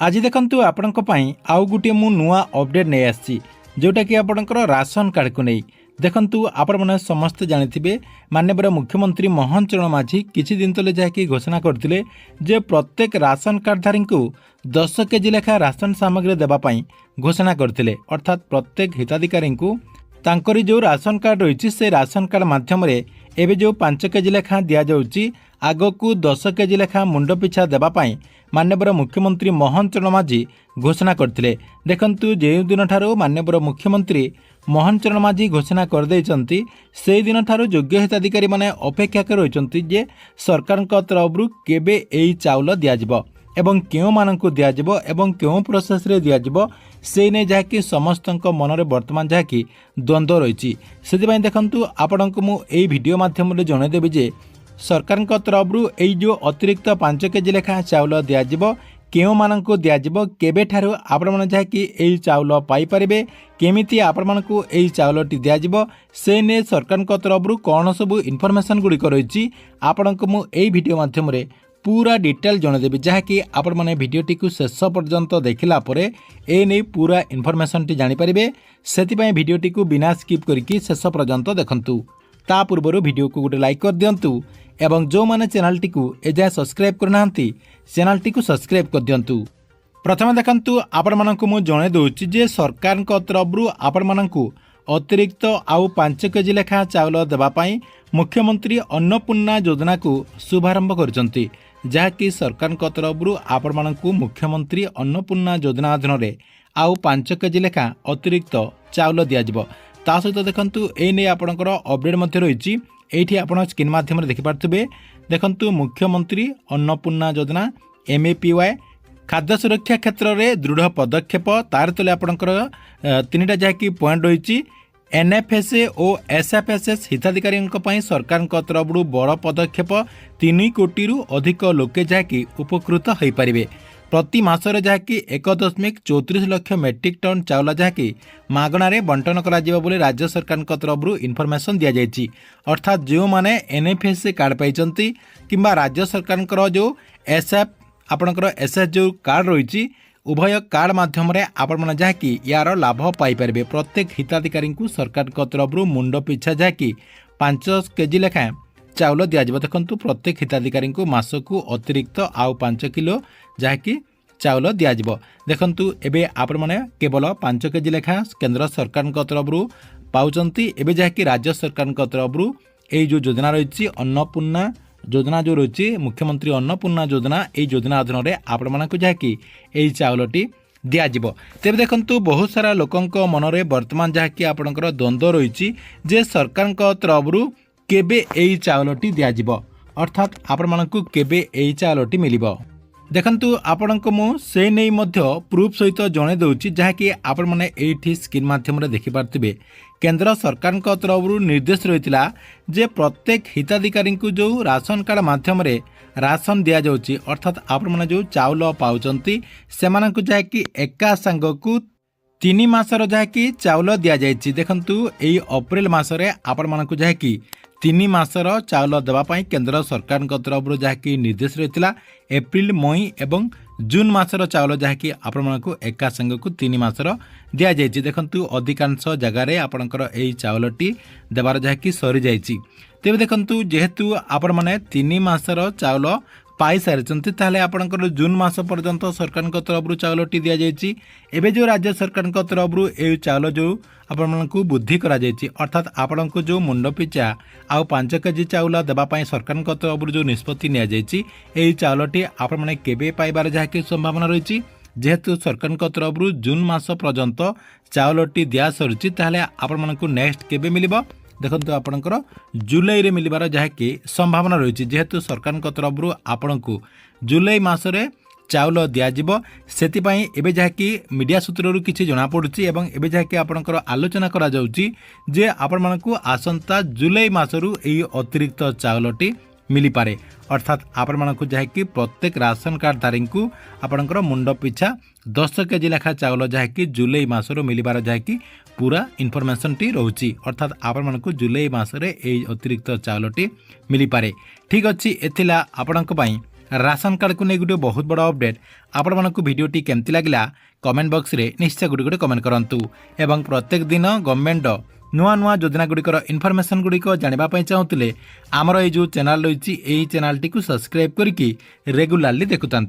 आज देखंतु आपणक पई आउ गुटे मु नुआ अपडेट नहीं आसी जोटा कि आपणकर राशन कार्ड को नहीं देखंतु आपण माने समस्त जानिथिबे माननीय मुख्यमंत्री मोहन चरण माझी किछि दिन तले जाकी घोषणा करथिले जे प्रत्येक राशन कार्डधारी को 10 केजी लेखा राशन सामग्री देबा पई घोषणा करथिले अर्थात प्रत्येक हिताधिकारी को तांकरी जो राशन कार्ड रही से राशन कार्ड माध्यम एवं जो 5 केजी लेखा दि जाऊँगी आगक 10 केजी लेखा मुंड पिछा देवाई माननीय मुख्यमंत्री मोहन चरण माझी घोषणा करते। देखंतु जो दिन ठारू माननीय मुख्यमंत्री मोहन चरण माझी घोषणा करदे से दिन ठारू योग्य हिताधिकारी माने अपेक्षा कर रही जे सरकार तरफ केबे एई चाउल दियाजिबो एवं केउ माननकु दियाजिबो एवं केउ प्रोसेस रे दियाजिबो से ने जाकि समस्त मनरे वर्तमान जाकि द्वंद्व रही से देखंतु आपणक मु एई वीडियो माध्यम रे जणैदेबी जे सरकार तरफ एई जो अतिरिक्त 5 केजी लेखा चाउल दियाजिबो केउ माननकु दियाजिबो केबे ठारू आपण मन जाकि एई चाउल पाई परिबे केमिति आपण मानकु एई चाउलटी दियाजिबो से ने सरकार तरफ कोन सब इनफॉरमेशन गुडी रही आपणक मु एई वीडियो माध्यम रे पूरा डिटेल जनदेवी जहाँकि आपण मैंने भिडटी को शेष पर्यंत देखला परे ए नहीं पूरा इनफॉरमेशन टी जानी परिबे सेतिपय भिडटी को बिना स्किप करके शेष पर्यंत देखंतु। ता पूर्व वीडियो को गोटे लाइक कर दियंतु एवं जो माने चैनल टी को एजाय सब्सक्राइब करना चैनल टी को सब्सक्राइब कर दियंतु। प्रथम देखंतु आपण मानकु मु जणे दउची जे सरकार को तरफ आपण मानकु अतिरिक्त आउ 5 केजी लेखा चाउल देबा पई मुख्यमंत्री अन्नपूर्णा योजना को शुभारंभ करचंती जहाँकि सरकार तरफ आपण मानकु मुख्यमंत्री अन्नपूर्णा योजना अधीन रे आउ 5 केजी लेखा अतिरिक्त चाउल दियाजिबो। ता सहित देखंतु ए नै आपणकर अपडेट मध्ये रहिछि एठी आपण स्क्रीन माध्यम रे देखि पारथबे। देखंतु मुख्यमंत्री अन्नपूर्णा योजना MAPY खाद्य सुरक्षा क्षेत्र में दृढ़ पदक्षेप तार तले आपणकर तीनटा जहाँकि पॉइंट रही NFSA और SFSS हिताधिकारी सरकार तरफ बड़ पदक्षेप 3 कोटी अधिक लोके जहाँकि उपकृत हो पारे प्रति मासरे जहाँकि 1.34 लाख मेट्रिक टन चाउल जहाँकि मागणारे बंटन कर राज्य सरकार तरफ इनफॉरमेशन दि जाएगी। अर्थात जो मैंने NFSA कार्ड पाई किंबा राज्य सरकार जो SF आपणकर SS जो कार्ड रही उभय कार्ड माध्यम आपण मैंने जहाँकि यार लाभ पाइपर प्रत्येक हिताधिकारी को सरकार तरफ मुंड पिछा जहाँकि 5 केजी लेखा चाउल दिज्व। देखो प्रत्येक हिताधिकारी को मासकू अतिरिक्त आउ 5 किलो जहाँकि चाउल दिज्व। देखु एवं आपण मैंने केवल 5 केजी लेखा केंद्र सरकार तरफ पाँच एवं जहाँकि राज्य सरकार तरफ यही जो योजना रही अन्नपूर्णा योजना जो रही मुख्यमंत्री अन्नपूर्णा योजना यही योजना अधीन में आपण मानक जहाँकि यही चाउलटी दिज्व। तेज देखु बहुत सारा लोकंक मनरे वर्तमान जहाँकि आपणकर द्वंद्व रही जे सरकार तरफ केबे यही चाउलटी दिज्व अर्थात आपण मानक केबे यही चाउलटी मिलिबो। देखंतु आपणक मु से नहीं मध्य प्रूफ सहित जणे दउची जहाँकि आपण माने एठी स्क्रीन माध्यम रे देखि पारथिबे केंद्र सरकार तरफ निर्देश रही जे प्रत्येक हिताधिकारी को जो राशन कार्ड माध्यम रे राशन दि जाउची अर्थात आपण माने जो चाउल पाउचंती सेमानकु जहाँकि एका संग को 3 मासर जहाँकि चाउल दि जाइछि। देखंतु एई अप्रैल मासरे आपण मानकु जहाँकि 3 मासर चाउल देवाई केंद्र सरकार तरफ जहाँकि निर्देश रही एप्रिल मई एवं जून मासर चाउल जहाँकि आपको एका संग को 3 मासर दि जाइए। देखंतु अधिकांश जगार आपणकर यही चाउलटी देवार जहाँकि सरी जाइए। तेज देखंतु जेहेतु आपण मैंने 3 मासर चाउल पाई सारी ताहले आपणकर जून मास पर्यंत सरकार तरफ चाउलटी दि जाइए। एवं जो राज्य सरकार तरफ ये चाउल जो आपण को बुद्धि करा जाइए अर्थात आपण को जो मुंड पिछा आउ 5 केजी चाउल देवाई सरकार तरफ जो निष्पत्ति नि चाउलटी आपण मैंने केबे पाइबार जहाँकि संभावना रही जेहेतु सरकार तरफ जून मास पर्यंत चाउलटी दिया सरी ताहले आपण मानकु नेक्स्ट केबे मिलिबो। देखंतु आपणकर जुलाई रे मिलिबार जहाँकि संभावना रही जेहेतु सरकार तरफ आपण को जुलाई मासरे चाउल दिज्व सेतिपाई एबे जहाँकि मीडिया सूत्ररू किछि जना पड़ुछि एवं एबे जहाँकि आपणकर आलोचना करा जाउछि जे आपण मानकु आसंता जुलाई मासरू एई अतिरिक्त चाउलटी मिली पारे अर्थात आपण मानकु जहाँकि प्रत्येक राशन कार्डधारी को आपणकर मुंड पिछा 10 केजी लेखा चाउल जहाँकि जुलाई मासरू मिलिबार जहाँकि पूरा इनफॉरमेशन टी रोची अर्थात आपण मानकु जुलाई मासरे एई अतिरिक्त चाउलटी मिली पारे। ठीक अछि एथिला आपणक पई राशन कार्ड को नहीं गोटे बहुत बड़ अपडेट आपण मानक भिडटी केमती लगला कमेंट बॉक्स रे निश्चय गोटे कमेंट करंतु एवं प्रत्येक दिन गवर्नमेंट नुआ नुआ योजना गुड़िकर इनफर्मेशन गुड़िक जानापी चाहूले आमर ये जो चैनल रही चैनल टी सब्सक्राइब करके रेगुलारली देखुता।